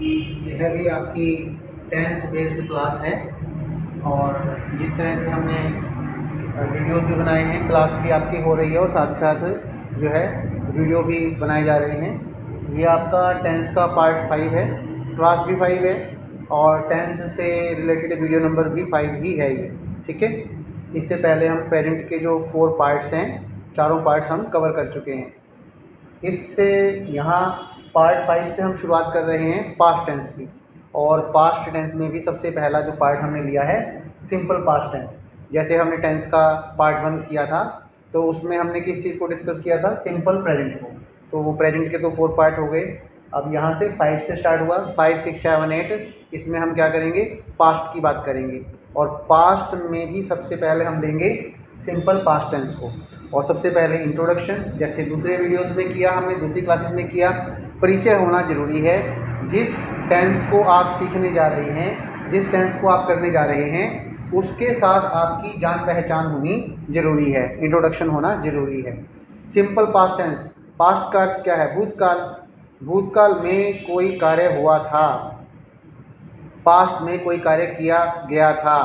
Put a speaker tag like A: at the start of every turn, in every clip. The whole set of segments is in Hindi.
A: यह भी आपकी टेंस बेस्ड क्लास है और जिस तरह से हमने वीडियोस भी बनाए हैं, क्लास भी आपकी हो रही है और साथ साथ जो है वीडियो भी बनाए जा रहे हैं। ये आपका टेंस का पार्ट 5 है, क्लास भी 5 है और टेंस से रिलेटेड वीडियो नंबर भी 5 ही है ये, ठीक है। इससे पहले हम प्रेजेंट के जो 4 पार्ट्स हैं, चारों पार्ट्स हम कवर कर चुके हैं। इससे यहाँ पार्ट 5 से हम शुरुआत कर रहे हैं पास्ट टेंस की, और पास्ट टेंस में भी सबसे पहला जो पार्ट हमने लिया है सिंपल पास्ट टेंस। जैसे हमने टेंस का पार्ट 1 किया था तो उसमें हमने किस चीज़ को डिस्कस किया था, सिंपल प्रेजेंट को। तो वो प्रेजेंट के तो 4 पार्ट हो गए। अब यहाँ से 5 से स्टार्ट हुआ, 5, 6, 7, 8, इसमें हम क्या करेंगे, पास्ट की बात करेंगे। और पास्ट में भी सबसे पहले हम लेंगे सिंपल पास्ट टेंस को। और सबसे पहले इंट्रोडक्शन, जैसे दूसरे वीडियोस में किया हमने, दूसरी क्लासेस में किया, परिचय होना ज़रूरी है। जिस टेंस को आप सीखने जा रहे हैं, जिस टेंस को आप करने जा रहे हैं, उसके साथ आपकी जान पहचान होनी ज़रूरी है, इंट्रोडक्शन होना ज़रूरी है। सिंपल पास्ट टेंस, पास्ट का अर्थ क्या है, भूतकाल। भूतकाल में कोई कार्य हुआ था, पास्ट में कोई कार्य किया गया था,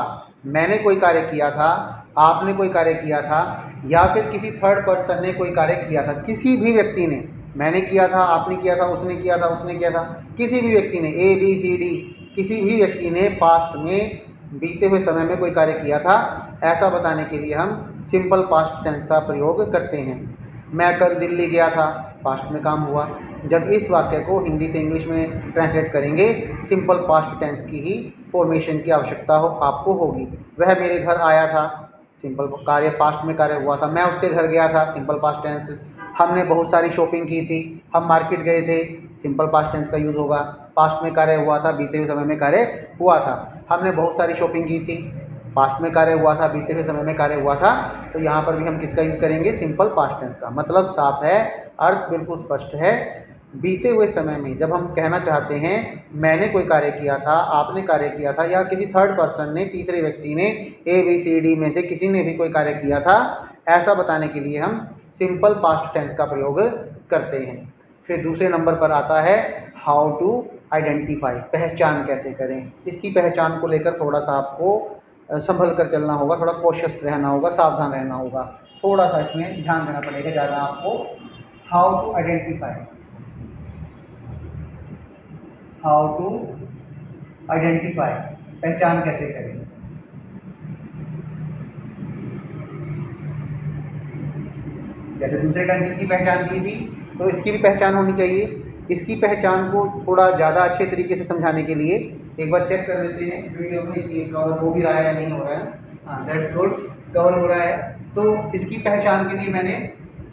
A: मैंने कोई कार्य किया था, आपने कोई कार्य किया था, या फिर किसी थर्ड पर्सन ने कोई कार्य किया था। किसी भी व्यक्ति ने, मैंने किया था, आपने किया था, उसने किया था, उसने किया था, किसी भी व्यक्ति ने, ए बी सी डी, किसी भी व्यक्ति ने पास्ट में बीते हुए समय में कोई कार्य किया था, ऐसा बताने के लिए हम सिंपल पास्ट टेंस का प्रयोग करते हैं। मैं कल दिल्ली गया था, पास्ट में काम हुआ। जब इस वाक्य को हिंदी से इंग्लिश में ट्रांसलेट करेंगे, सिंपल पास्ट टेंस की ही फॉर्मेशन की आवश्यकता आपको होगी। वह मेरे घर आया था, सिंपल कार्य, पास्ट में कार्य हुआ था। मैं उसके घर गया था, सिंपल पास्ट टेंस। हमने बहुत सारी शॉपिंग की थी, हम मार्केट गए थे, सिंपल पास्ट टेंस का यूज़ होगा। पास्ट में कार्य हुआ था, बीते हुए समय में कार्य हुआ था। हमने बहुत सारी शॉपिंग की थी, पास्ट में कार्य हुआ था, बीते हुए समय में कार्य हुआ था। तो यहाँ पर भी हम किसका यूज़ करेंगे, सिंपल पास्ट टेंस का। मतलब साफ है, अर्थ बिल्कुल स्पष्ट है। बीते हुए समय में जब हम कहना चाहते हैं मैंने कोई कार्य किया था, आपने कार्य किया था, या किसी थर्ड पर्सन ने, तीसरे व्यक्ति ने, ए बी सी डी में से किसी ने भी कोई कार्य किया था, ऐसा बताने के लिए हम सिंपल पास्ट टेंस का प्रयोग करते हैं। फिर दूसरे नंबर पर आता है हाउ टू आइडेंटिफाई, पहचान कैसे करें। इसकी पहचान को लेकर थोड़ा सा आपको संभल कर चलना होगा, थोड़ा कॉशियस रहना होगा, सावधान रहना होगा, थोड़ा सा इसमें ध्यान देना पड़ेगा ज़्यादा आपको। How to identify, how to identify, पहचान कैसे करें। जैसे दूसरे टेंसेस की पहचान की थी, तो इसकी भी पहचान होनी चाहिए। इसकी पहचान को थोड़ा ज़्यादा अच्छे तरीके से समझाने के लिए एक बार चेक कर लेते हैं वीडियो में कि कवर हो भी रहा है या नहीं हो रहा है। हाँ, दैट्स गुड, कवर हो रहा है। तो इसकी पहचान के लिए मैंने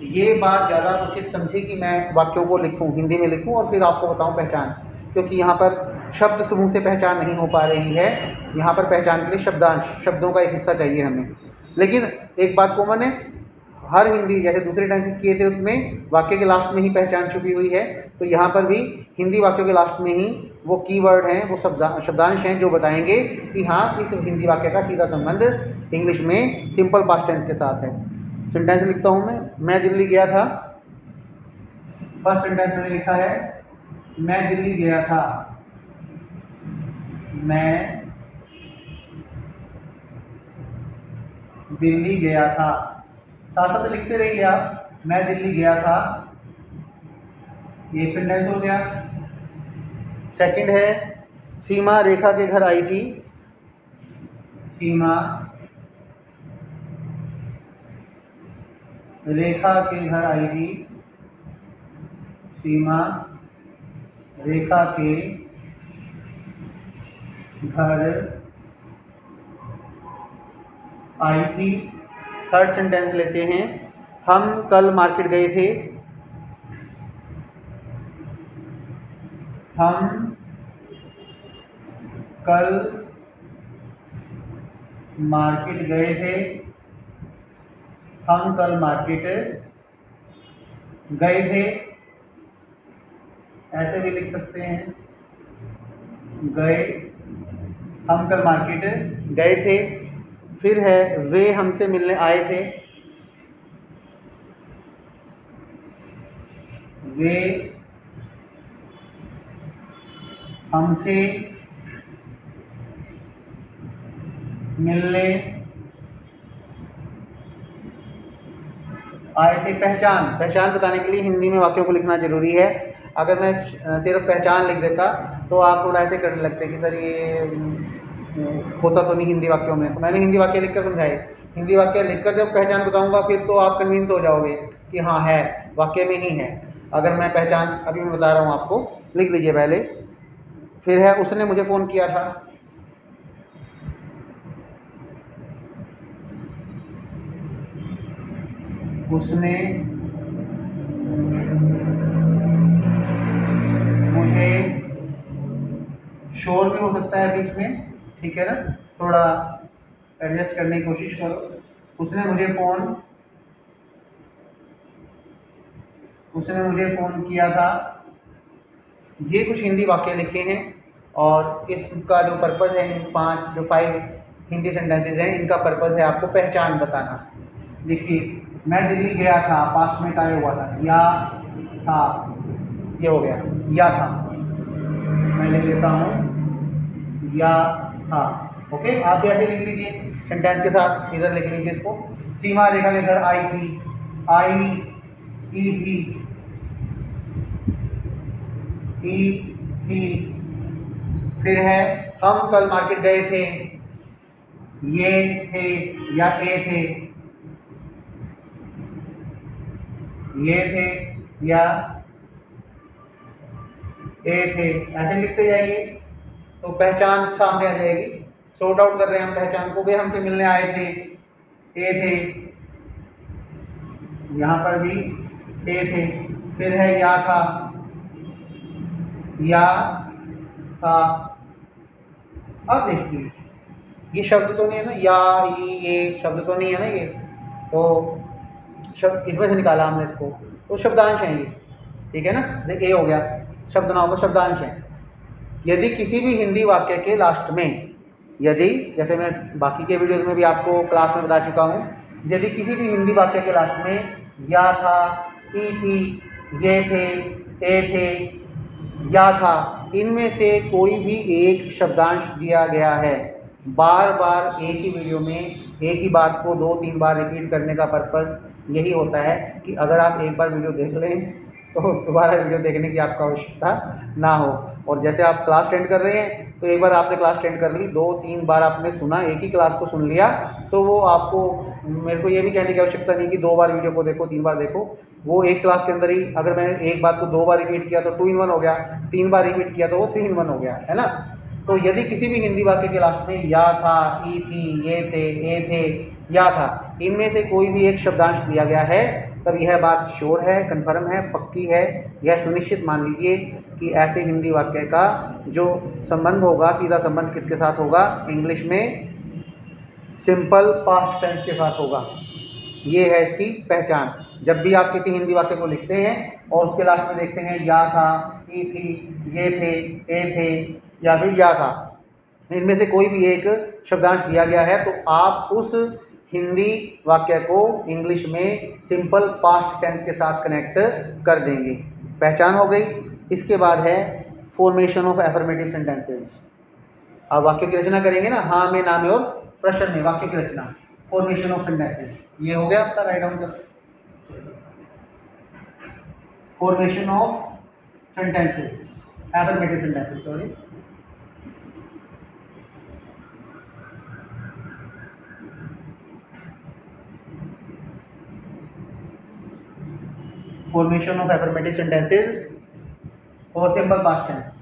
A: ये बात ज़्यादा उचित समझी कि मैं वाक्यों को लिखूं, हिंदी में लिखूं और फिर आपको बताऊं पहचान, क्योंकि यहाँ पर शब्द समूह से पहचान नहीं हो पा रही है। यहाँ पर पहचान के लिए शब्दांश, शब्दों का एक हिस्सा चाहिए हमें। लेकिन एक बात कॉमन है, हर हिंदी जैसे दूसरे टेंसेस किए थे उसमें वाक्य के लास्ट में ही पहचान छुपी हुई है, तो यहाँ पर भी हिंदी वाक्यों के लास्ट में ही वो कीवर्ड हैं, वो शब्दांश हैं जो बताएंगे कि हाँ इस हिंदी वाक्य का सीधा संबंध इंग्लिश में सिंपल पास्ट टेंस के साथ है। सेंटेंस लिखता हूँ मैं दिल्ली गया था। फर्स्ट सेंटेंस मैंने लिखा है मैं दिल्ली गया था, मैं दिल्ली गया था। साथ साथ लिखते रहिए आप, मैं दिल्ली गया था, ये एक सेंटेंस हो गया। सेकंड है सीमा रेखा के घर आई थी, सीमा रेखा के घर आई थी, सीमा रेखा के घर आई थी। थर्ड सेंटेंस लेते हैं, हम कल मार्केट गए थे, हम कल मार्केट गए थे, हम कल मार्केट गए थे। ऐसे भी लिख सकते हैं, गए, हम कल मार्केट गए थे। फिर है वे हमसे मिलने आए थे, वे हमसे मिलने आए थे। पहचान, पहचान बताने के लिए हिंदी में वाक्यों को लिखना जरूरी है। अगर मैं सिर्फ पहचान लिख देता तो आप थोड़ा ऐसे करने लगते कि सर ये होता तो नहीं हिंदी वाक्यों में। तो मैंने हिंदी वाक्य लिखकर समझाए। हिंदी वाक्य लिखकर जब पहचान बताऊंगा फिर तो आप कन्विंस हो जाओगे कि हाँ है, वाक्य में ही है। अगर मैं पहचान अभी मैं बता रहा हूँ आपको, लिख लीजिए पहले। फिर है उसने मुझे फ़ोन किया था। उसने मुझे, शोर भी हो सकता है बीच में, ठीक है ना, थोड़ा एडजस्ट करने की कोशिश करो। उसने मुझे फ़ोन किया था। ये कुछ हिंदी वाक्य लिखे हैं और इसका जो पर्पज़ है, इन 5 हिंदी सेंटेंसेज हैं, इनका पर्पज़ है आपको पहचान बताना। देखिए, मैं दिल्ली गया था, पास्ट में कार्य हुआ था, या था, ये हो गया, या था। मैं लिख लेता हूँ या था। ओके, आप भी ऐसे लिख लीजिए सेंटेंस के साथ, इधर लिख लीजिए इसको। सीमा रेखा के घर आई थी, आई ई थी, ई थी। फिर है हम कल मार्केट गए थे, ये थे या ए थे, ये थे या ए थे, ऐसे लिखते जाइए तो पहचान सामने आ जाएगी। सॉर्ट आउट कर रहे हैं हम पहचान को। वे हमसे मिलने आए थे, ए थे, यहाँ पर भी ए थे। फिर है या था, या था। अब देखिए ये शब्द तो नहीं है ना, या ये शब्द तो नहीं है ना, ये तो शब्द इसमें से निकाला हमने इसको, तो शब्दांश है ये, ठीक है ना। ए हो गया, शब्द ना होगा, शब्दांश है। यदि किसी भी हिंदी वाक्य के लास्ट में, यदि, जैसे मैं बाकी के वीडियोज में भी आपको क्लास में बता चुका हूँ, यदि किसी भी हिंदी वाक्य के लास्ट में या था, ई थी, ये थे, ए थे, या था, इनमें से कोई भी एक शब्दांश दिया गया है, बार बार एक ही वीडियो में एक ही बात को 2-3 बार रिपीट करने का पर्पज़ यही होता है कि अगर आप एक बार वीडियो देख लें तो दोबारा वीडियो देखने की आपको आवश्यकता ना हो। और जैसे आप क्लास अटेंड कर रहे हैं तो एक बार आपने क्लास अटेंड कर ली, 2-3 बार आपने सुना, एक ही क्लास को सुन लिया, तो वो आपको, मेरे को ये भी कहने की आवश्यकता नहीं कि 2 बार वीडियो को देखो, 3 बार देखो। वो एक क्लास के अंदर ही अगर मैंने एक बात को 2 बार रिपीट किया तो 2 इन 1 हो गया, 3 बार रिपीट किया तो वो 3 इन 1 हो गया, है ना। तो यदि किसी भी हिंदी वाक्य के लास्ट में या था, ई थी, ये थे, ए थे, या था, इनमें से कोई भी एक शब्दांश दिया गया है, तब यह बात श्योर है, कन्फर्म है, पक्की है। यह सुनिश्चित मान लीजिए कि ऐसे हिंदी वाक्य का जो संबंध होगा, सीधा संबंध किसके साथ होगा, इंग्लिश में सिंपल पास्ट टेंस के साथ होगा। ये है इसकी पहचान। जब भी आप किसी हिंदी वाक्य को लिखते हैं और उसके लास्ट में देखते हैं या था, ई थी, ये थे, ए थे, या फिर या था, इनमें से कोई भी एक शब्दांश दिया गया है, तो आप उस हिंदी वाक्य को इंग्लिश में सिंपल पास्ट टेंस के साथ कनेक्ट कर देंगे। पहचान हो गई। इसके बाद है फॉर्मेशन ऑफ एफर्मेटिव सेंटेंसेस। अब वाक्य की रचना करेंगे ना, हाँ में, ना में और प्रश्न में, वाक्य की रचना, फॉर्मेशन ऑफ सेंटेंसेस। ये हो गया आपका, राइट डाउन कर। Formation of sentences, affirmative sentences, sorry. Formation of affirmative sentences or simple past tense.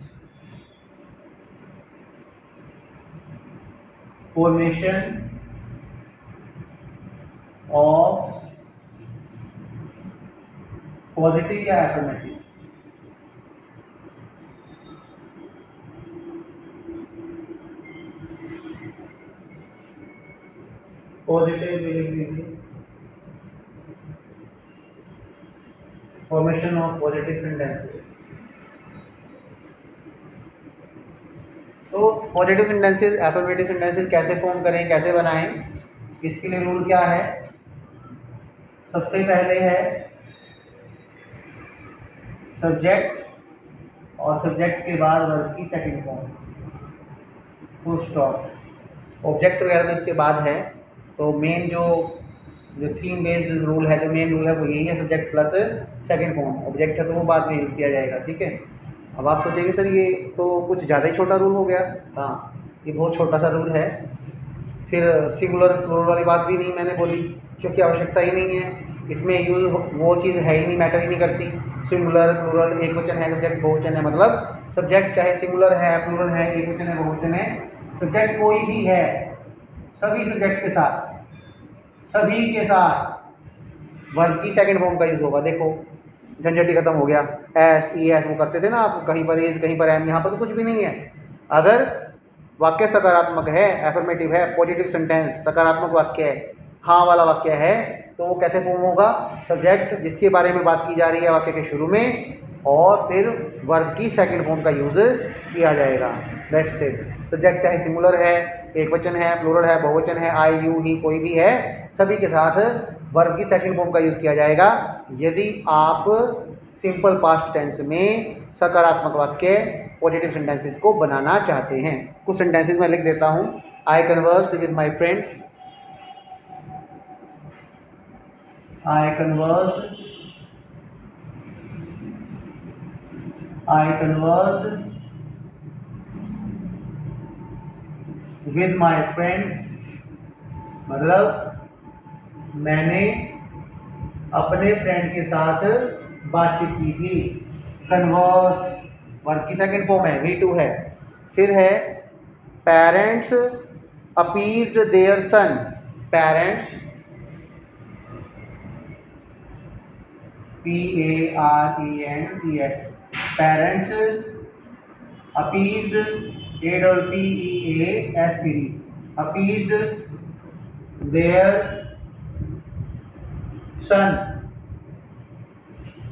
A: Formation of positive या affirmative? Positive भी लिख लीजिए। Formation of positive sentences. तो पॉजिटिव सेंटेंसेस, एफर्मेटिव सेंटेंसेस कैसे फॉर्म करें, कैसे बनाएं, इसके लिए रूल क्या है। सबसे पहले है सब्जेक्ट और सब्जेक्ट के बाद वर्ब की second form, full stop. Object वगैरह तो इसके बाद है, तो मेन जो थीम बेस्ड रूल है, जो मेन रूल है वो यही है, subject plus second form. Object है तो वो बाद में यूज़ किया जाएगा, ठीक है। अब आप सोचेंगे सर ये तो कुछ ज़्यादा ही छोटा रूल हो गया। हाँ, ये बहुत छोटा सा रूल है। फिर सिंगुलर प्लूरल वाली बात भी नहीं मैंने बोली, क्योंकि आवश्यकता ही नहीं है, इसमें यूज वो चीज़ है ही नहीं, मैटर ही नहीं करती। सिंगुलर प्लूरल, एक वचन है, सब्जेक्ट बहुवचन है, मतलब सब्जेक्ट चाहे सिंगुलर है, प्लूरल है, एक वचन है, बहुवचन है, सब्जेक्ट कोई भी है, सभी सब्जेक्ट के साथ, सभी के साथ वर्ब की सेकंड फॉर्म का यूज होगा। देखो झंझट ही खत्म हो गया। एस ई एस वो करते थे ना आप, कहीं पर इज कहीं पर एम, यहाँ पर तो कुछ भी नहीं है। अगर वाक्य सकारात्मक है, एफर्मेटिव है, पॉजिटिव सेंटेंस, सकारात्मक वाक्य है, हाँ वाला वाक्य है, तो वो कैसे फॉर्म होगा? सब्जेक्ट जिसके बारे में बात की जा रही है वाक्य के शुरू में, और फिर वर्ब की सेकंड फॉर्म का यूज किया जाएगा। That's it. सब्जेक्ट चाहे सिंगुलर है, एक वचन है, प्लूरल है, बहुवचन है, आई यू ही कोई भी है, सभी के साथ वर्ब की सेकंड फॉर्म का यूज किया जाएगा। यदि आप सिंपल पास्ट टेंस में सकारात्मक वाक्य, पॉजिटिव सेंटेंसेस को बनाना चाहते हैं। कुछ सेंटेंसेस मैं लिख देता हूं। I conversed with my friend, I conversed, I conversed with my friend, मतलब मैंने अपने फ्रेंड के साथ बातचीत की थी। कन्वर्स्ड वर्ब की सेकंड फॉर्म है, V2 है। फिर है parents appeased their son, parents PARENTS, parents appeased, APPEASED, appeased their son,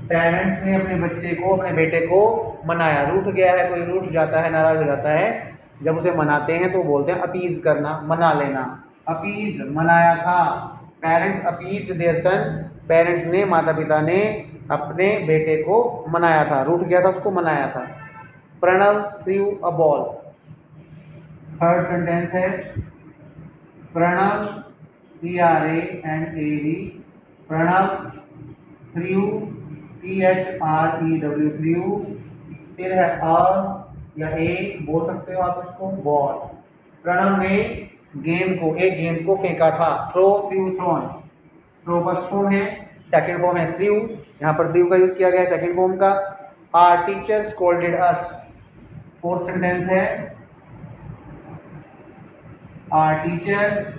A: parents ने अपने बच्चे को, अपने बेटे को मनाया। रूठ गया है, कोई रूठ जाता है, नाराज हो जाता है, जब उसे मनाते हैं तो बोलते हैं अपीज करना, मना लेना। अपीज मनाया था, parents appease their son, parents ने, माता पिता ने अपने बेटे को मनाया था, रूठ गया था उसको मनाया था। Pranav threw a ball, third sentence है Pranav PRANAV, Pranav threw THREW, threw. फिर है अ या ए बोल सकते हो आप इसको, बॉल। प्रणव ने गेंद को, एक गेंद को फेंका था, throw threw thrown. Throw first form है, सेकंड फॉर्म है थ्रू, यहाँ पर थ्रू का यूज किया गया है सेकंड फॉर्म का। Our teacher scolded us, fourth sentence है our teacher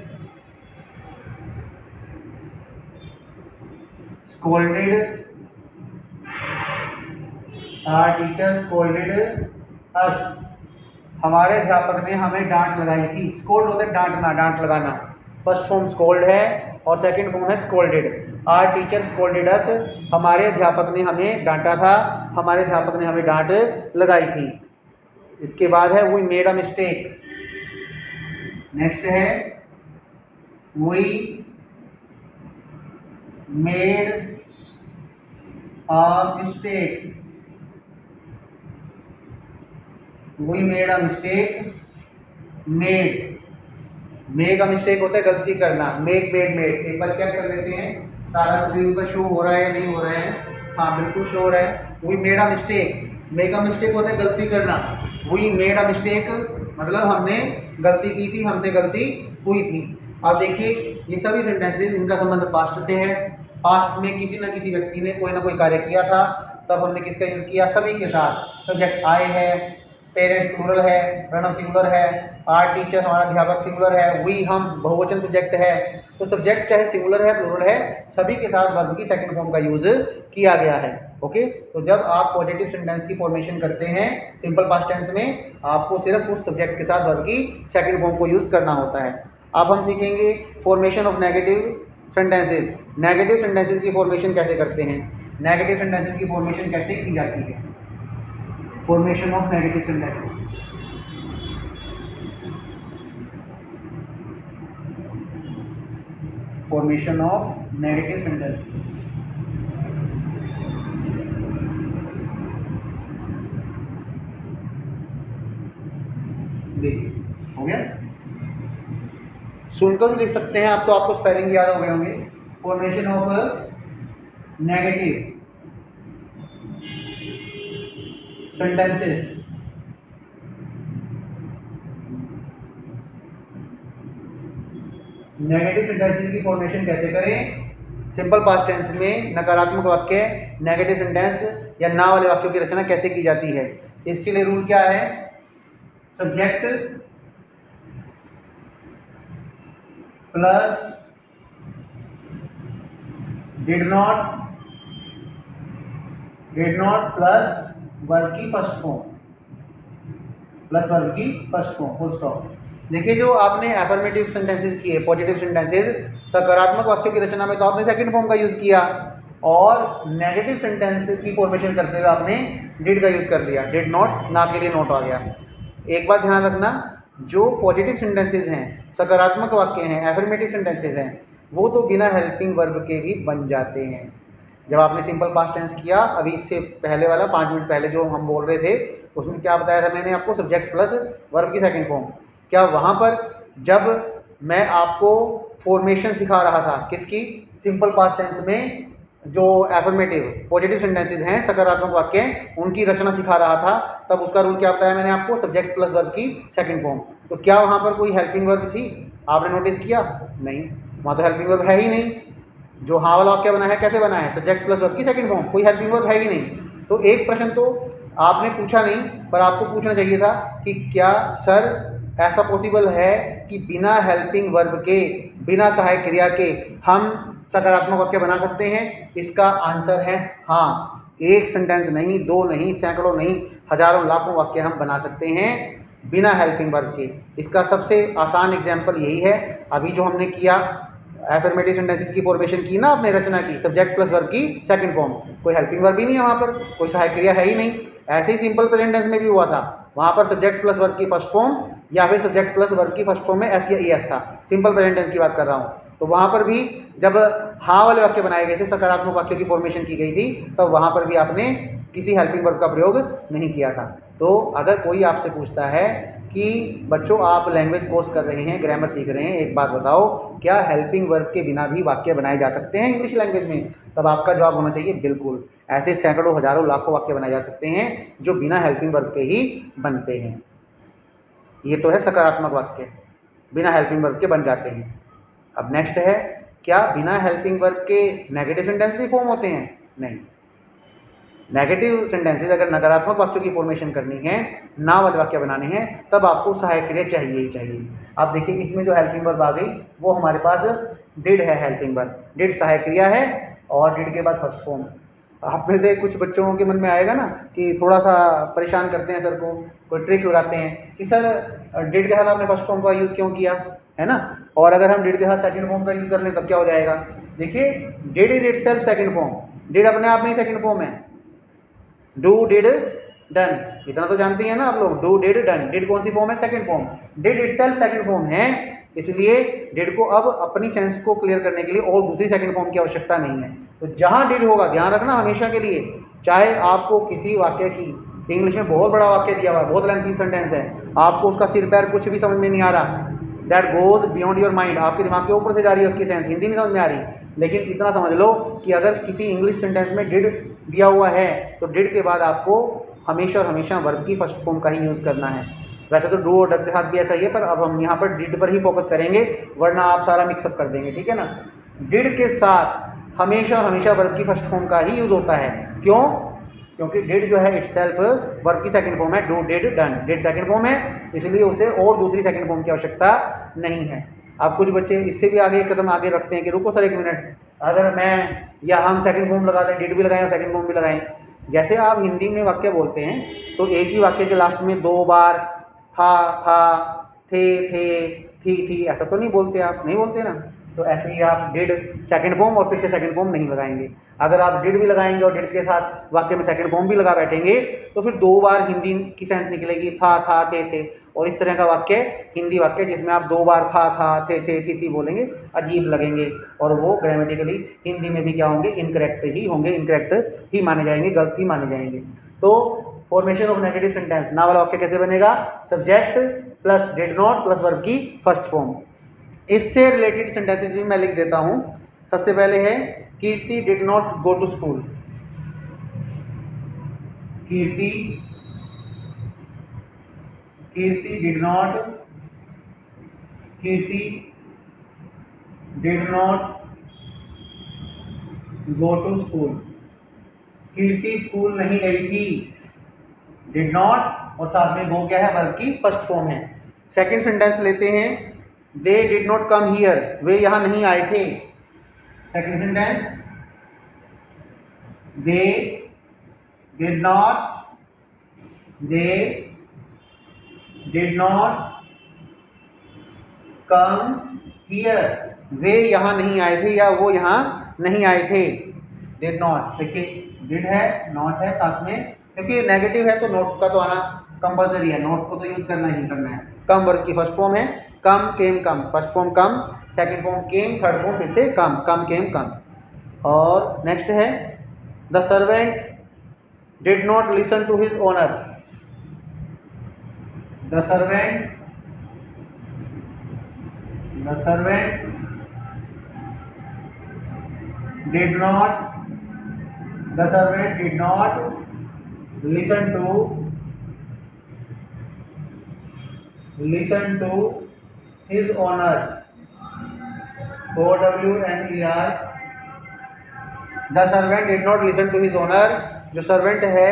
A: scolded, our teacher scolded us, हमारे अध्यापक ने हमें डांट लगाई थी। स्कोल्ड होता है डांटना, डांट लगाना। फर्स्ट फॉर्म स्कोल्ड है और सेकंड फॉर्म है scolded. Our teacher scolded us, हमारे अध्यापक ने हमें डांटा था, हमारे अध्यापक ने हमें डांट लगाई थी। इसके बाद है we made a mistake. Next है we made a mistake, we made a mistake, made, make a mistake होता है गलती करना, मेक मेड मेड। एक बार चेक कर लेते हैं सारा स्क्रीन पर शो हो रहा है या नहीं हो रहा है। हाँ बिल्कुल शो हो रहा है। We made a mistake, make a mistake होता है गलती करना, वी मेड अ मिस्टेक मतलब हमने गलती की थी, हमसे गलती हुई थी। अब देखिए ये सभी सेंटेंसेस, इनका संबंध पास्ट से है। पास्ट में किसी न किसी व्यक्ति ने कोई ना कोई कार्य किया था, तब हमने किसका यूज किया? सभी के साथ। सब्जेक्ट आई है, पेरेंट्स प्लूरल है, प्रणव सिंगुलर है, आवर टीचर हमारा अध्यापक सिंगुलर है, वी हम बहुवचन सब्जेक्ट है। तो सब्जेक्ट चाहे सिंगुलर है, प्लूरल है, सभी के साथ वर्ब की सेकंड फॉर्म का यूज किया गया है। ओके, तो जब आप पॉजिटिव सेंटेंस की फॉर्मेशन करते हैं सिंपल पास्ट टेंस में, आपको सिर्फ उस सब्जेक्ट के साथ वर्ब की सेकंड फॉर्म को यूज करना होता है। अब हम सीखेंगे formation of negative sentences. Negative sentences की फॉर्मेशन कैसे करते हैं, नेगेटिव सेंटेंसेस की फॉर्मेशन कैसे की जाती है। Formation of negative sentences, formation of negative sentences. देखिए हो गया, सुनकर भी लिख सकते हैं आप, तो आपको स्पेलिंग याद हो गए होंगे। Formation of negative sentences, negative sentences की फॉर्मेशन कैसे करें। सिंपल पास्ट टेंस में नकारात्मक वाक्य, नेगेटिव सेंटेंस या ना वाले वाक्यों की रचना कैसे की जाती है। इसके लिए रूल क्या है, subject plus did not plus verb की फर्स्ट फॉर्म, प्लस वर्ब की फर्स्ट फॉर्म, फुल स्टॉप। देखिए जो आपने एफर्मेटिव सेंटेंसेस किए, पॉजिटिव सेंटेंसेस, सकारात्मक वाक्यों की रचना में तो आपने सेकंड फॉर्म का यूज किया, और नेगेटिव सेंटेंस की फॉर्मेशन करते हुए आपने डिड का यूज कर दिया, डिड नॉट ना के लिए नॉट आ गया। एक बात ध्यान रखना, जो पॉजिटिव सेंटेंसेस हैं, सकारात्मक वाक्य हैं, एफर्मेटिव सेंटेंसेस हैं, वो तो बिना हेल्पिंग वर्ब के भी बन जाते हैं। जब आपने सिंपल पास्ट टेंस किया, अभी इससे पहले वाला 5 मिनट पहले जो हम बोल रहे थे, उसमें क्या बताया था मैंने आपको, सब्जेक्ट प्लस वर्ब की सेकंड फॉर्म। क्या वहाँ पर जब मैं आपको फॉर्मेशन सिखा रहा था किसकी, सिंपल पास्ट टेंस में जो एफर्मेटिव पॉजिटिव सेंटेंसेस हैं, सकारात्मक वाक्य, उनकी रचना सिखा रहा था, तब उसका रूल क्या बताया मैंने आपको, सब्जेक्ट प्लस वर्ब की सेकंड फॉर्म। तो क्या वहाँ पर कोई हेल्पिंग वर्ब थी, आपने नोटिस किया? नहीं, वहाँ तो हेल्पिंग वर्ब है ही नहीं। जो हाँ वाला वाक्य बना है कैसे बना है, सब्जेक्ट प्लस वर्ब की सेकंड फॉर्म, कोई हेल्पिंग वर्ब है ही नहीं। तो एक प्रश्न तो आपने पूछा नहीं, पर आपको पूछना चाहिए था कि क्या सर ऐसा पॉसिबल है कि बिना हेल्पिंग वर्ब के, बिना सहायक क्रिया के हम सकारात्मक वाक्य बना सकते हैं। इसका आंसर है हाँ। एक सेंटेंस नहीं, दो नहीं, सैकड़ों नहीं, हजारों लाखों वाक्य हम बना सकते हैं बिना हेल्पिंग वर्ब के। इसका सबसे आसान एग्जाम्पल यही है, अभी जो हमने किया, एफर्मेटिव सेंटेंसेस की फॉर्मेशन की ना, आपने रचना की सब्जेक्ट प्लस वर्ब की सेकंड फॉर्म, कोई हेल्पिंग वर्ब ही नहीं है वहाँ पर, कोई सहायक क्रिया है ही नहीं। ऐसे ही सिंपल प्रेजेंट टेंस में भी हुआ था, वहाँ पर सब्जेक्ट प्लस वर्ब की फर्स्ट फॉर्म या फिर सब्जेक्ट प्लस वर्ब की फर्स्ट फॉर्म में एस या ई एस था, सिंपल प्रेजेंट टेंस की बात कर रहा हूँ। तो वहाँ पर भी जब हाँ वाले वाक्य बनाए गए थे, सकारात्मक वाक्यों की फॉर्मेशन की गई थी, तब वहाँ पर भी आपने किसी हेल्पिंग वर्ब का प्रयोग नहीं किया था। तो अगर कोई आपसे पूछता है कि बच्चों आप लैंग्वेज कोर्स कर रहे हैं, ग्रामर सीख रहे हैं, एक बात बताओ, क्या हेल्पिंग वर्ब के बिना भी वाक्य बनाए जा सकते हैं इंग्लिश लैंग्वेज में, तब आपका जवाब होना चाहिए बिल्कुल। ऐसे सैकड़ों, हजारों, लाखों वाक्य बनाए जा सकते हैं जो बिना हेल्पिंग वर्ब के ही बनते हैं। ये तो है सकारात्मक वाक्य, बिना हेल्पिंग वर्ब के बन जाते हैं। अब नेक्स्ट है, क्या बिना हेल्पिंग वर्ब के नेगेटिव सेंटेंस भी फॉर्म होते हैं? नहीं। नेगेटिव सेंटेंसेस अगर नकारात्मक वाक्यों की फॉर्मेशन करनी है, ना वाले वाक्य बनाने हैं, तब आपको सहायक क्रिया चाहिए ही चाहिए। आप देखिए इसमें जो हेल्पिंग वर्ब आ गई, वो हमारे पास डिड है, हेल्पिंग वर्ब, डिड सहायक क्रिया है, और डिड के बाद फर्स्ट फॉर्म। आप में से कुछ बच्चों के मन में आएगा ना कि थोड़ा सा परेशान करते हैं सर को, कोई ट्रिक लगाते हैं कि सर डिड के साथ आपने फर्स्ट फॉर्म का यूज़ क्यों किया, है ना, और अगर हम डिड के साथ सेकंड फॉर्म का यूज़ कर लें तब क्या हो जाएगा। देखिए did is itself second form, did अपने आप में ही सेकंड फॉर्म है। डू डिड डन, इतना तो जानते हैं ना आप लोग, डू डिड डन, डिड कौन सी फॉर्म है, second form, did itself second form है, इसलिए डिड को अब अपनी सेंस को क्लियर करने के लिए और दूसरी सेकंड फॉर्म की आवश्यकता नहीं है। तो जहां डिड होगा, ध्यान रखना हमेशा के लिए, चाहे आपको किसी वाक्य की, इंग्लिश में बहुत बड़ा वाक्य दिया हुआ है, बहुत लेंथी सेंटेंस है, आपको उसका सिर पैर कुछ भी समझ में नहीं आ रहा, that goes beyond your mind, आपके दिमाग के ऊपर से जा रही है उसकी सेंस, हिंदी नहीं समझ में आ रही, लेकिन इतना समझ लो कि अगर किसी इंग्लिश सेंटेंस में डिड दिया हुआ है, तो डिड के बाद आपको हमेशा और हमेशा वर्ब की फर्स्ट फॉर्म का ही यूज़ करना है। वैसे तो डू और डज के साथ भी ऐसा ही है, पर अब हम यहाँ पर डिड पर ही फोकस करेंगे, वरना आप सारा मिक्सअप कर देंगे, ठीक है ना। डिड के साथ हमेशा और हमेशा वर्ब की फर्स्ट फॉर्म का ही यूज़ होता है। क्यों? क्योंकि डिड जो है इटसेल्फ वर्ब की सेकंड फॉर्म है, do did done, did second form है, इसलिए उसे और दूसरी सेकंड फॉर्म की आवश्यकता नहीं है। अब कुछ बच्चे इससे भी आगे एक कदम आगे रखते हैं कि रुको सर एक मिनट, अगर मैं या हम सेकंड फॉर्म लगा दें, डिड भी लगाएं और सेकंड फॉर्म भी लगाएं। जैसे आप हिंदी में वाक्य बोलते हैं, तो एक ही वाक्य के लास्ट में 2 बार था, थे, थी, ऐसा तो नहीं बोलते, आप नहीं बोलते ना। तो ऐसे ही आप डिड सेकंड फॉर्म और फिर से सेकंड फॉर्म नहीं लगाएंगे। अगर आप डिड भी लगाएंगे और डिड के साथ वाक्य में सेकंड फॉर्म भी लगा बैठेंगे, तो फिर 2 बार हिंदी की सेंस निकलेगी, था, थे। और इस तरह का वाक्य, हिंदी वाक्य जिसमें आप 2 बार था, थे, थी बोलेंगे, अजीब लगेंगे, और वो ग्रामेटिकली हिंदी में भी क्या होंगे, इनकरेक्ट ही होंगे, इनकरेक्ट ही माने जाएंगे, गलत ही माने जाएंगे। तो फॉर्मेशन ऑफ नेगेटिव सेंटेंस, ना वाला वाक्य कैसे बनेगा? Subject plus did not plus verb की फर्स्ट फॉर्म। इससे रिलेटेड सेंटेंसेस भी मैं लिख देता हूं। सबसे पहले है Kirti did not go to school. Kirti did not go to school. Kirti school नहीं गई थी। डिड नॉट और साथ में गो क्या है? वर्ब की फर्स्ट फॉर्म है। सेकंड सेंटेंस लेते हैं, they did not come here, वे यहां नहीं आए थे। Second sentence, they did not come here, वे यहां नहीं आए थे या वो यहां नहीं आए थे। डिड नॉट, देखिए डिड है, नॉट है साथ में, क्योंकि नेगेटिव है तो नॉट का तो आना कंपल्सरी है, नॉट को तो यूज करना ही करना है। कम वर्ब की फर्स्ट फॉर्म है, come came come, first form come, second form came, third form फिर से कम, कम केम कम। और नेक्स्ट है the servant did not listen to his owner. The servant did not listen to his owner, OWNER। The servant did not listen to his owner, जो सर्वेंट है,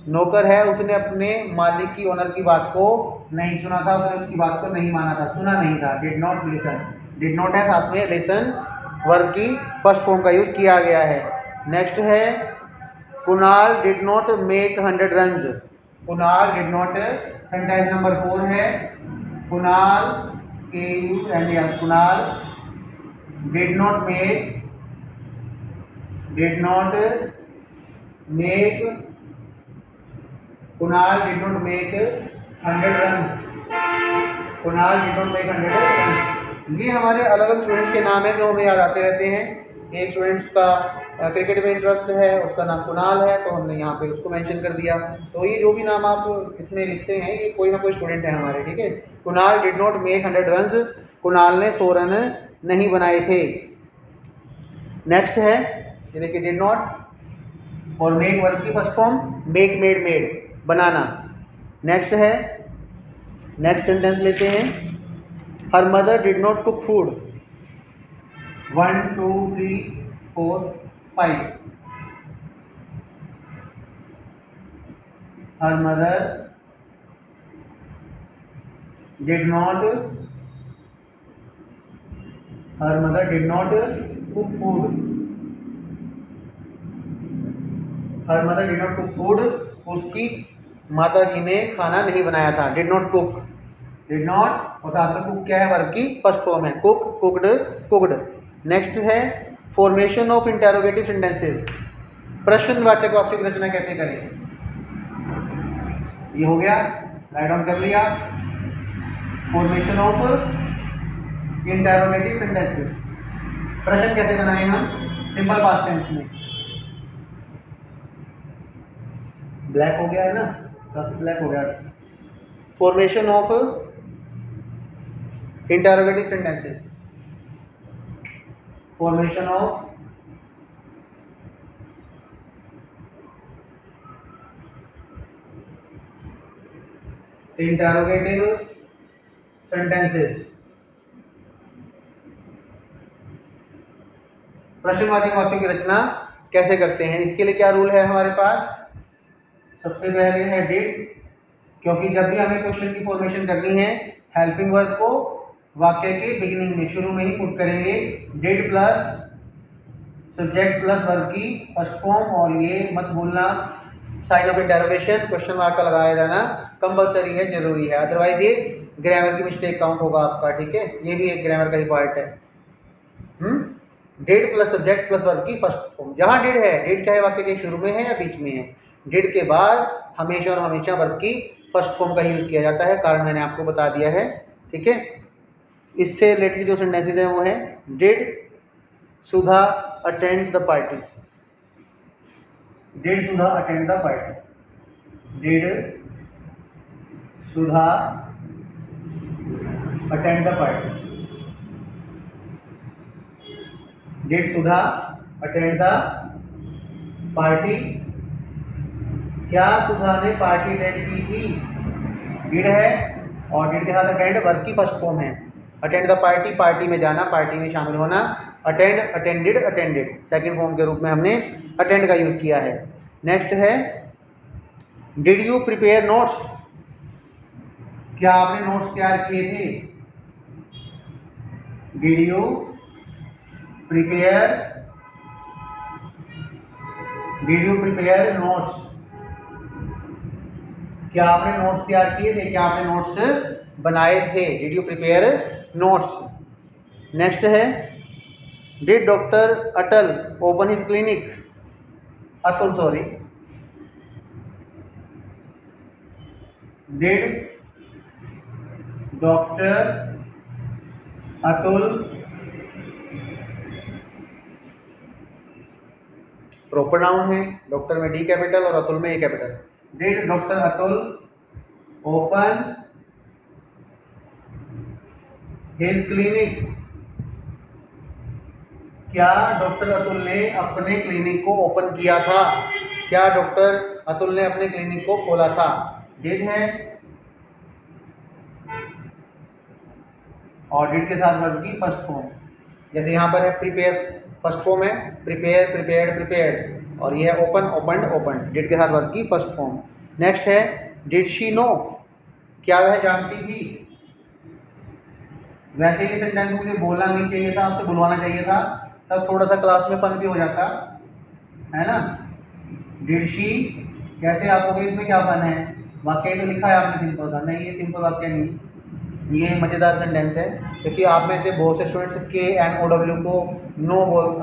A: नौकर है, उसने अपने मालिक की, ओनर की बात को नहीं सुना था, उसने उसकी बात को नहीं माना था, सुना नहीं था। Did not listen, did not है साथ में लिसन वर्ब की फर्स्ट फॉर्म का यूज किया गया है। नेक्स्ट है Kunal did not make 100 runs. Kunal did not, sentence number 4 है, Kunal Kunal did not make Kunal did not make 100 runs. Kunal did not make 100 runs. ये हमारे अलग अलग स्टूडेंट्स के नाम है जो हमें याद आते रहते हैं। एक स्टूडेंट्स का क्रिकेट में इंटरेस्ट है, उसका नाम कुणाल है, तो हमने यहाँ पे उसको मेंशन कर दिया। तो ये जो भी नाम आप इसमें लिखते हैं, ये कोई ना कोई स्टूडेंट है हमारे, ठीक है। Kunal did not make 100 runs, Kunal ने 100 रन नहीं बनाए थे। नेक्स्ट है, ये देखिए डिड नॉट और मेक वर्ब की first form, make made made, बनाना। नेक्स्ट है, नेक्स्ट सेंटेंस लेते हैं, her mother did not cook food. 1 2 3 4 5। Her mother did not cook food. Her mother did not cook food, उसकी माता जी ने खाना नहीं बनाया था। Did not cook, did not और साथ में कुक क्या है? वर्ब की फर्स्ट फॉर्म है, कुक, कुक्ड, कुक्ड। नेक्स्ट है फॉर्मेशन ऑफ इंटेरोगेटिव सेंटेंसेस। प्रश्नवाचक वाक्यों की रचना कैसे करें? ये हो गया, राइट डाउन कर लिया। फॉर्मेशन ऑफ इंटेरोगेटिव सेंटेंसेस, प्रश्न कैसे बनाए हम? सिंपल पास्ट टेंस में। ब्लैक हो गया है ना, काफी ब्लैक हो गया। Formation of interrogative sentences, formation of interrogative sentences. प्रश्नवाचक वाक्यों की रचना कैसे करते हैं? इसके लिए क्या रूल है हमारे पास? सबसे पहले है डिड, क्योंकि जब भी हमें क्वेश्चन की फॉर्मेशन करनी है, हेल्पिंग वर्ब को वाक्य के बिगिनिंग में, शुरू में ही पुट करेंगे। Did plus subject plus verb की फर्स्ट फॉर्म, और ये मत भूलना sign of interrogation, question mark का लगाया जाना कंपलसरी है, जरूरी है, अदरवाइज ये ग्रामर की मिस्टेक काउंट होगा आपका, ठीक है। ये भी एक ग्रामर का ही पार्ट है। Did plus subject plus verb की फर्स्ट फॉर्म। जहां डिड है, डिड चाहे वाक्य के शुरू में है या बीच में है, डिड के बाद हमेशा और हमेशा वर्ब की फर्स्ट फॉर्म का यूज किया जाता है, कारण मैंने आपको बता दिया है, ठीक है। इससे रिलेटेड जो सेंटेंसेज हैं वो है did Sudha attend the party. Did Sudha attend the party. Did Sudha attend the party, did Sudha attend the party, क्या सुधा ने पार्टी अटेंड की थी, डिड है और डिड के साथ अटेंड वर्ब की फर्स्ट फॉर्म है। अटेंड द पार्टी, पार्टी में जाना, पार्टी में शामिल होना। Attend, attended, attended second form के रूप में हमने अटेंड का यूज किया है। नेक्स्ट है डिड यू प्रिपेयर नोट्स, क्या आपने नोट्स तैयार किए थे, did you prepare, did you prepare notes, क्या आपने नोट्स तैयार किए थे, क्या आपने नोट्स बनाए थे, did you prepare notes. Next है did doctor Atal open his clinic, Atul sorry, did doctor Atul, proper noun है, डॉक्टर में डी कैपिटल और अतुल में A capital, did doctor Atul open his clinic, क्या डॉक्टर अतुल ने अपने क्लिनिक को ओपन किया था, क्या डॉक्टर अतुल ने अपने क्लिनिक को खोला था, डिड है और डिड के साथ वर्ब की फर्स्ट फॉर्म, जैसे यहाँ पर है प्रिपेयर, फर्स्ट फॉर्म है प्रिपेयर, प्रिपेयर्ड, प्रिपेयर्ड, और ये है ओपन, ओपनड, ओपन, डिड के साथ वर्ब की फर्स्ट फॉर्म। नेक्स्ट है डिड शी नो, क्या वह जानती थी, वैसे ये सेंटेंस मुझे बोलना नहीं चाहिए था, आपसे बुलवाना चाहिए था, तब थोड़ा सा क्लास में फन भी हो जाता है ना। डिड शी, कैसे आप लोग इसमें क्या फन है, वाक्य तो लिखा है आपने सिंपल सा, नहीं ये सिंपल वाक्य नहीं, ये मज़ेदार सेंटेंस है, क्योंकि आप में से बहुत से स्टूडेंट्स के एन ओ डब्ल्यू को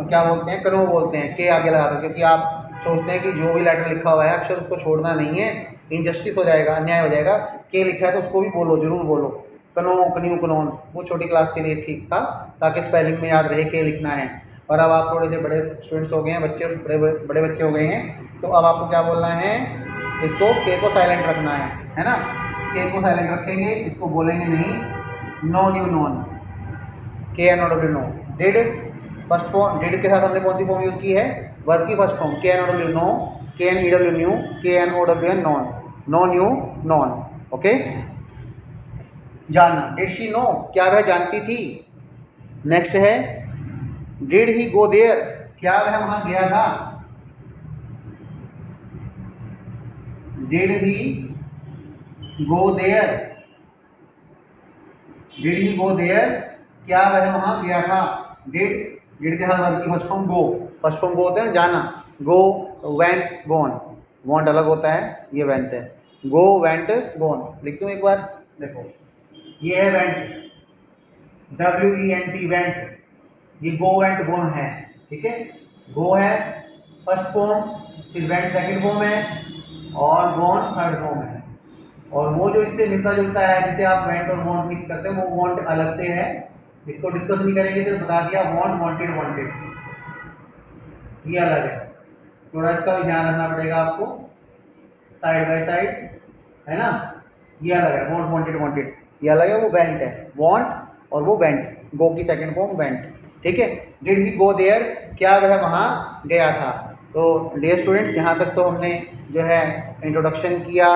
A: क्या बोलते हैं, कनो बोलते हैं, के आगे लगा कर, क्योंकि आप सोचते हैं कि जो भी लेटर लिखा हुआ है अक्षर उसको छोड़ना नहीं है, इनजस्टिस हो जाएगा, अन्याय हो जाएगा, के लिखा है तो उसको भी बोलो, जरूर बोलो, कनो, कन्यू, कनोन, वो छोटी क्लास के लिए ठीक था, ताकि स्पेलिंग में याद रहे के लिखना है। और अब आप थोड़े से बड़े स्टूडेंट्स हो गए हैं, बच्चे बड़े बच्चे हो गए हैं, तो अब आपको क्या बोलना है, इसको के को साइलेंट रखना है ना, के को साइलेंट रखेंगे, इसको बोलेंगे नहीं, know knew known, K N O W know, did first form, did के साथ हमने कौन सी फॉर्म यूज की है, वर्ब की first form, K N O W know, K N E W knew, K N O W N known, know knew known, okay. जानना, डिड शी नो, क्या वह जानती थी। नेक्स्ट है डिड ही गो देयर, क्या वह वहां गया था, did he go there, did he go there, क्या वह वहां गया था, डिड, डिड के साथ वर्ब की फर्स्ट फॉर्म गो, फर्स्ट फॉर्म गो होता है ना, जाना, गो, वेंट, गॉन, वॉन्ट अलग होता है, ये वेंट है, गो, वेंट, गॉन, लिखते हूँ एक बार, देखो ये है वेंट, WENT वेंट, ये गो वेंट गॉन है, ठीक है, गो है फर्स्ट फॉर्म, फिर वेंट सेकंड फॉर्म है और गॉन थर्ड फॉर्म है, और वो जो इससे मिलता जुलता है जिसे आप वेंट और वांट मिक्स करते हैं, वो वांट अलग से है, इसको डिस्कस नहीं करेंगे, तो बता दिया वांट, वांटेड, वांटेड, ये अलग है, थोड़ा इसका भी ध्यान रखना पड़ेगा आपको, साइड बाय साइड, है ना, ये अलग है, वांट, वांटेड, वांटेड, ये अलग है, वो वेंट है, वांट और वो वेंट, गो की सेकंड फॉर्म वेंट, ठीक है। डिड ही गो देयर, क्या वह वहाँ गया था। तो डियर स्टूडेंट्स, यहाँ तक तो हमने जो है इंट्रोडक्शन किया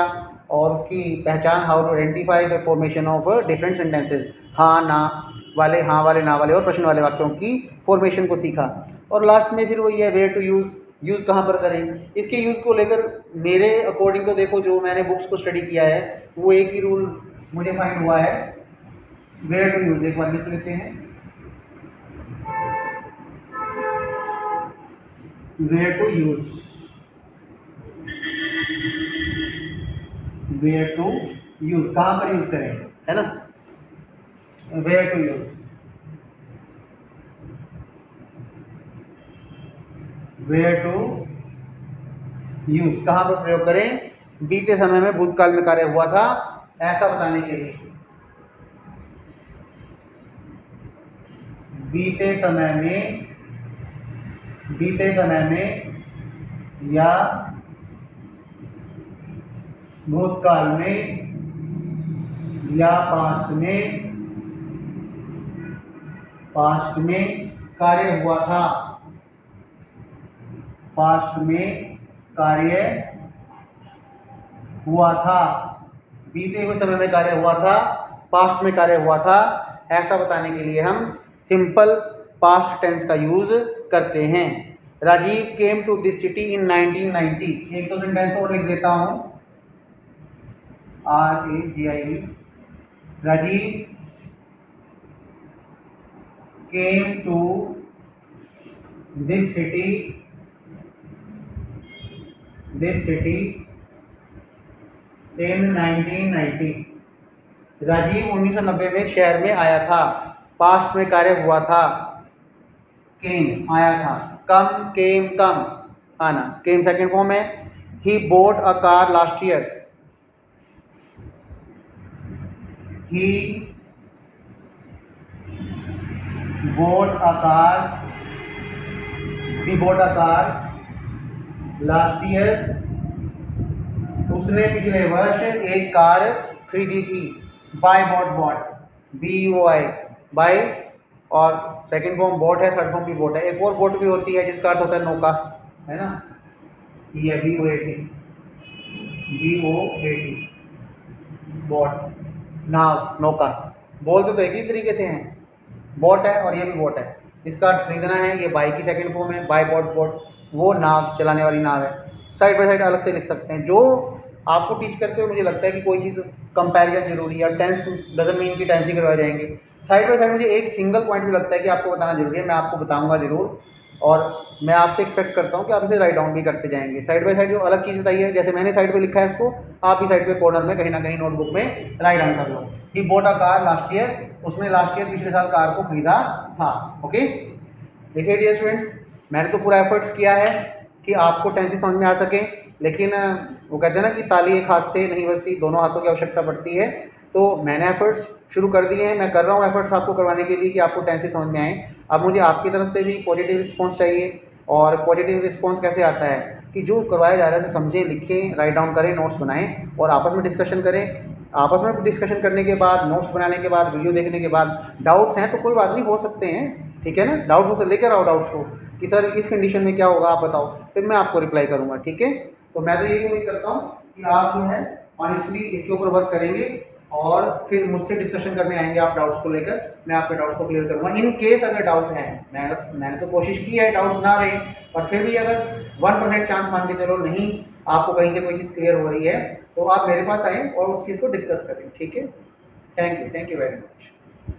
A: और उसकी पहचान, how to identify the formation of different sentences, हाँ ना वाले, हाँ वाले, ना वाले और प्रश्न वाले वाक्यों की फॉर्मेशन को सीखा। और लास्ट में फिर वही है वेयर टू यूज़, यूज़ कहाँ पर करें, इसके यूज़ को लेकर मेरे अकॉर्डिंग तो देखो, जो मैंने बुक्स को स्टडी किया है वो एक ही रूल मुझे फाइंड हुआ है, वेयर टू यूज़, एक बार लिख लेते हैं, where to use, where to use, कहाँ पर यूज़ करें, है ना, where to use, where to use, कहाँ पर प्रयोग करें, बीते समय में भूतकाल में कार्य हुआ था ऐसा बताने के लिए, बीते समय में, बीते समय में या भूतकाल में या पास्ट में कार्य हुआ था, पास्ट में कार्य हुआ था, बीते हुए समय में कार्य हुआ था, पास्ट में कार्य हुआ था, ऐसा बताने के लिए हम सिंपल पास्ट टेंस का यूज करते हैं। Rajiv came to this city in 1990। एक तो सेंटेंस और लिख देता हूं, RAJIV। Rajiv came to this city in 1990। Rajiv 1990 में शहर में आया था, पास्ट में कार्य हुआ था, केम आया था, कम केम कम आना, केम सेकंड फॉर्म है। He bought a car last year, he bought a car last year, उसने पिछले वर्ष एक कार खरीदी थी। बाय बॉट BOI बाय, और सेकंड फॉर्म बोट है, थर्ड फॉर्म भी बोट है। एक और बोट भी होती है जिसका अर्थ होता है नौका, है ना, ये BOAT बोट, नाव, नौका। बोलते तो एक ही तरीके से हैं, बोट है और ये भी बोट है। इसका अर्थ खरीदना है, ये बाय की सेकंड फॉर्म है, बाय बोट, वो नाव, चलाने वाली नाव है। साइड बाय साइड अलग से लिख सकते हैं। जो आपको टीच करते हुए मुझे लगता है कि कोई चीज़ कंपैरिजन जरूरी है, टेंस डजंट मीन कि टेंस ही करवाए जाएंगे। साइड बाय साइड मुझे एक सिंगल पॉइंट भी लगता है कि आपको बताना जरूरी है, मैं आपको बताऊंगा जरूर, और मैं आपसे एक्सपेक्ट करता हूँ कि आप इसे राइट डाउन भी करते जाएंगे। साइड बाय साइड जो अलग चीज़ बताई है, जैसे मैंने साइड पे लिखा है इसको, आप भी साइड पे कॉर्नर में कहीं ना कहीं नोटबुक में राइट डाउन कर लो। He bought a car last year, उसने लास्ट ईयर पिछले साल कार को खरीदा था। ओके, देखिए डियर स्टूडेंट्स, मैंने तो पूरा एफर्ट्स किया है कि आपको टेंसेस समझ में आ सके, लेकिन वो कहते हैं ना कि ताली एक हाथ से नहीं बजती, दोनों हाथों की आवश्यकता पड़ती है। तो मैंने एफर्ट्स शुरू कर दिए हैं, मैं कर रहा हूँ एफर्ट्स आपको करवाने के लिए कि आपको टेंसेस समझ में आए। अब मुझे आपकी तरफ से भी पॉजिटिव रिस्पॉन्स चाहिए। और पॉजिटिव रिस्पॉन्स कैसे आता है कि जो करवाया जा रहा है तो समझें, लिखें, राइट डाउन करें, नोट्स बनाएं और आपस में डिस्कशन करें। आपस में डिस्कशन करने के बाद, नोट्स बनाने के बाद, वीडियो देखने के बाद डाउट्स हैं तो कोई बात नहीं, हो सकते हैं, ठीक है ना। डाउट्स हो तो लेकर आओ डाउट्स को कि सर इस कंडीशन में क्या होगा आप बताओ, फिर मैं आपको रिप्लाई करूँगा, ठीक है। तो मैं तो यही उम्मीद करता हूँ कि आप जो है ऑनेस्टली इसके ऊपर वर्क करेंगे और फिर मुझसे डिस्कशन करने आएंगे आप डाउट्स को लेकर, मैं आपके डाउट्स को क्लियर करूँगा। इन केस अगर डाउट है, मैंने तो कोशिश की है डाउट्स ना रहे, पर फिर भी अगर 1% चांस मान के चलो नहीं, आपको कहीं से कोई चीज़ क्लियर हो रही है, तो आप मेरे पास आएँ और उस चीज़ को डिस्कस करें, ठीक है। Thank you very much.